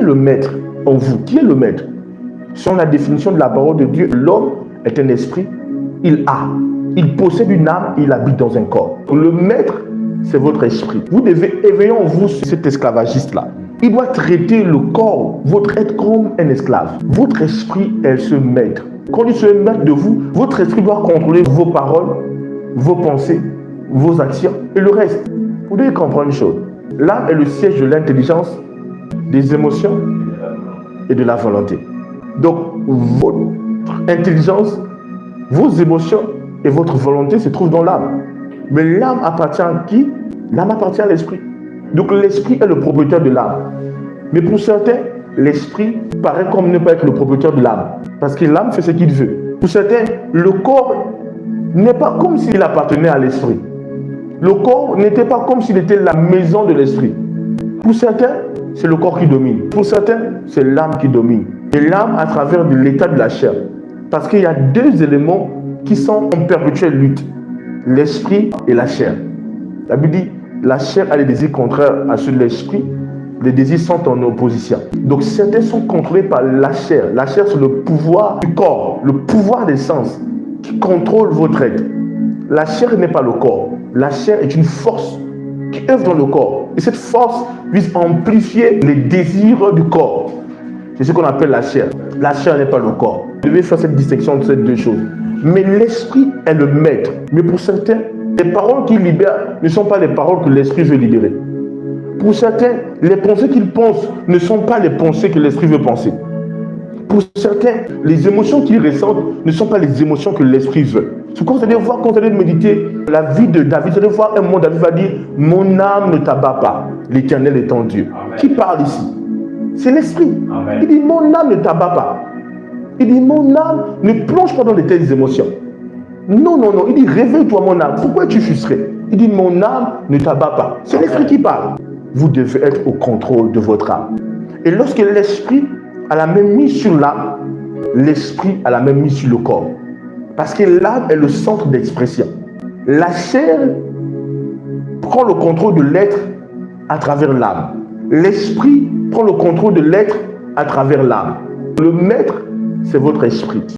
le maître en vous? Qui est le maître? Selon la définition de la parole de Dieu, l'homme est un esprit, il possède une âme, il habite dans un corps. Le maître, c'est votre esprit. Vous devez éveiller en vous cet esclavagiste-là. Il doit traiter le corps, votre être, comme un esclave. Votre esprit est ce maître. Quand il se maître de vous, votre esprit doit contrôler vos paroles, vos pensées, vos actions et le reste. Vous devez comprendre une chose. L'âme est le siège de l'intelligence, des émotions et de la volonté. Donc, votre intelligence, vos émotions et votre volonté se trouvent dans l'âme. Mais l'âme appartient à qui? L'âme appartient à l'esprit. Donc l'esprit est le propriétaire de l'âme. Mais pour certains, l'esprit paraît comme ne pas être le propriétaire de l'âme. Parce que l'âme fait ce qu'il veut. Pour certains, le corps n'est pas comme s'il appartenait à l'esprit. Le corps n'était pas comme s'il était la maison de l'esprit. Pour certains, c'est le corps qui domine. Pour certains, c'est l'âme qui domine. Et l'âme à travers l'état de la chair. Parce qu'il y a deux éléments qui sont en perpétuelle lutte. L'esprit et la chair. La Bible dit, la chair a des désirs contraires à ceux de l'esprit. Les désirs sont en opposition. Donc certains sont contrôlés par la chair. La chair, c'est le pouvoir du corps, le pouvoir des sens qui contrôle votre être. La chair n'est pas le corps. La chair est une force qui œuvre dans le corps. Et cette force vise à amplifier les désirs du corps. C'est ce qu'on appelle la chair. La chair n'est pas le corps. Vous devez faire cette distinction entre ces deux choses. Mais l'esprit est le maître. Mais pour certains, les paroles qu'il libère ne sont pas les paroles que l'esprit veut libérer. Pour certains, les pensées qu'ils pensent ne sont pas les pensées que l'esprit veut penser. Pour certains, les émotions qu'ils ressentent ne sont pas les émotions que l'esprit veut. C'est quand vous allez voir, quand vous allez méditer la vie de David, vous allez voir un moment, David va dire « Mon âme ne t'abat pas, l'Éternel est en Dieu. » Qui parle ici? C'est l'esprit. Il dit « Mon âme ne t'abat pas. » Il dit « Mon âme ne plonge pas dans de telles émotions. » Non, non, non. Il dit « Réveille-toi mon âme. Pourquoi es-tu frustré ?» Il dit « Mon âme ne t'abat pas. » C'est l'esprit qui parle. Vous devez être au contrôle de votre âme. Et lorsque l'esprit a la même mise sur l'âme, l'esprit a la même mise sur le corps. Parce que l'âme est le centre d'expression. La chair prend le contrôle de l'être à travers l'âme. L'esprit prend le contrôle de l'être à travers l'âme. Le maître, c'est votre esprit.